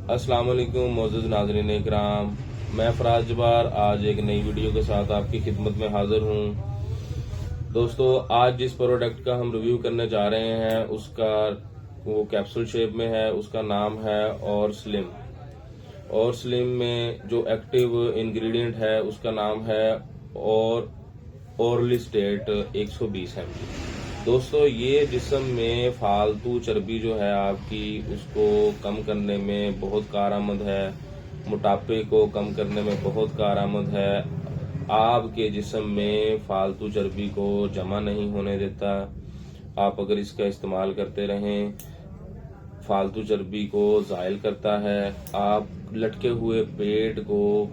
अस्सलाम वालेकुम मौजूद नाज़रीन इकराम, मैं फराज जबार आज एक नई वीडियो के साथ आपकी खिदमत में हाजिर हूँ। दोस्तों, आज जिस प्रोडक्ट का हम रिव्यू करने जा रहे हैं उसका वो कैप्सूल शेप में है। उसका नाम है और स्लिम में जो एक्टिव इंग्रेडिएंट है उसका नाम है और ओरलिस्टेट 120 mg। दोस्तों, ये जिस्म में फालतू चर्बी जो है आपकी उसको कम करने में बहुत कारआमद है, मोटापे को कम करने में बहुत कारआमद है, आपके जिस्म में फालतू चर्बी को जमा नहीं होने देता। आप अगर इसका इस्तेमाल करते रहें, फालतू चर्बी को ज़ायल करता है, आप लटके हुए पेट को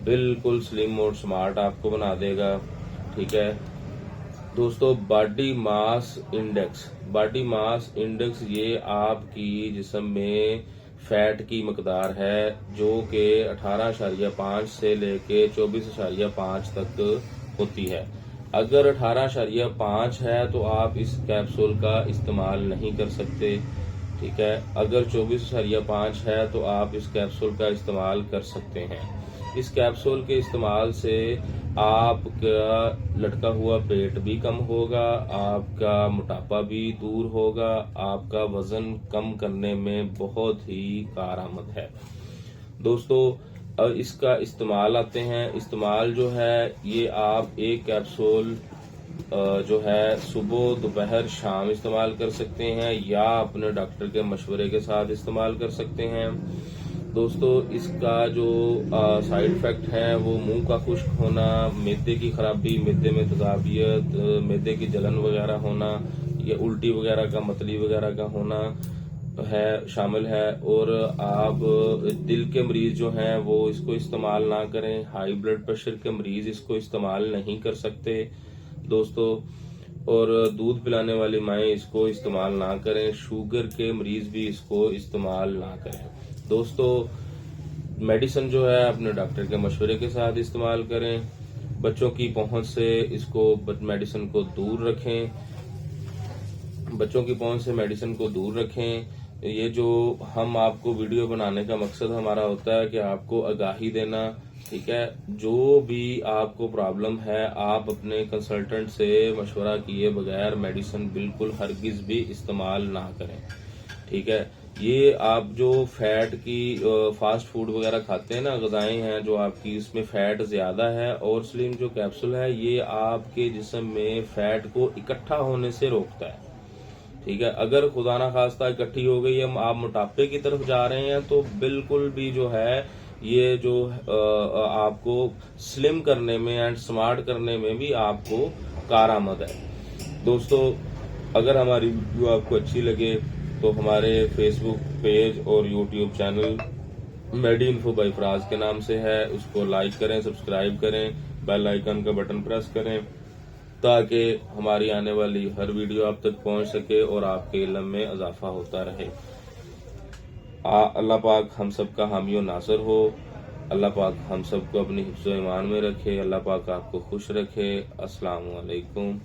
बिल्कुल स्लिम और स्मार्ट आपको बना देगा। ठीक है दोस्तों, बॉडी मास इंडेक्स ये आपकी जिस्म में फैट की मकदार है जो कि 18.5 से लेके 24.5 तक होती है। अगर 18.5 है तो आप इस कैप्सूल का इस्तेमाल नहीं कर सकते। ठीक है, अगर 24.5 है तो आप इस कैप्सूल का इस्तेमाल कर सकते हैं। इस कैप्सूल के इस्तेमाल से आपका लटका हुआ पेट भी कम होगा, आपका मोटापा भी दूर होगा, आपका वजन कम करने में बहुत ही कारआमद है। दोस्तों, अब इसका इस्तेमाल आते हैं। इस्तेमाल जो है ये आप एक कैप्सूल जो है सुबह दोपहर शाम इस्तेमाल कर सकते हैं या अपने डॉक्टर के मशवरे के साथ इस्तेमाल कर सकते हैं। दोस्तों, इसका जो साइड इफेक्ट है वो मुंह का खुश्क होना, मैदे की खराबी, मैदे में तेजाबियत, मैदे की जलन वगैरह होना या उल्टी वगैरह का, मतली वगैरह का होना है शामिल है। और आप दिल के मरीज जो हैं वो इसको इस्तेमाल ना करें, हाई ब्लड प्रेशर के मरीज इसको इस्तेमाल नहीं कर सकते दोस्तों, और दूध पिलाने वाली माएँ इसको इस्तेमाल ना करें, शुगर के मरीज भी इसको इस्तेमाल ना करें। दोस्तों, मेडिसिन जो है अपने डॉक्टर के मशवरे के साथ इस्तेमाल करें। बच्चों की पहुंच से इसको मेडिसिन को दूर रखें, ये जो हम आपको वीडियो बनाने का मकसद हमारा होता है कि आपको आगाही देना। ठीक है, जो भी आपको प्रॉब्लम है आप अपने कंसल्टेंट से मशवरा किए बगैर मेडिसिन बिल्कुल हरगिज भी इस्तेमाल ना करें। ठीक है, ये आप जो फैट की फास्ट फूड वगैरह खाते हैं ना, ग़िज़ाएं हैं जो आपकी इसमें फैट ज्यादा है, और स्लिम जो कैप्सूल है ये आपके जिस्म में फैट को इकट्ठा होने से रोकता है। ठीक है, अगर खुदा ना खास्ता इकट्ठी हो गई, हम आप मोटापे की तरफ जा रहे हैं तो बिल्कुल भी जो है ये जो आपको स्लिम करने में एंड स्मार्ट करने में भी आपको कारआमद है। दोस्तों, अगर हमारी वीडियो आपको अच्छी लगे तो हमारे फेसबुक पेज और यूट्यूब चैनल मेडी इन्फो बाय फराज के नाम से है, उसको लाइक करें, सब्सक्राइब करें, बेल आइकन का बटन प्रेस करें ताकि हमारी आने वाली हर वीडियो आप तक पहुंच सके और आपके इल्म में इजाफा होता रहे। अल्लाह पाक हम सब का हामी और नासर हो। अल्लाह पाक हम सबको अपनी हिफ्ज़ व ईमान में रखे। अल्लाह पाक आपको खुश रखे। अस्सलाम वालेकुम।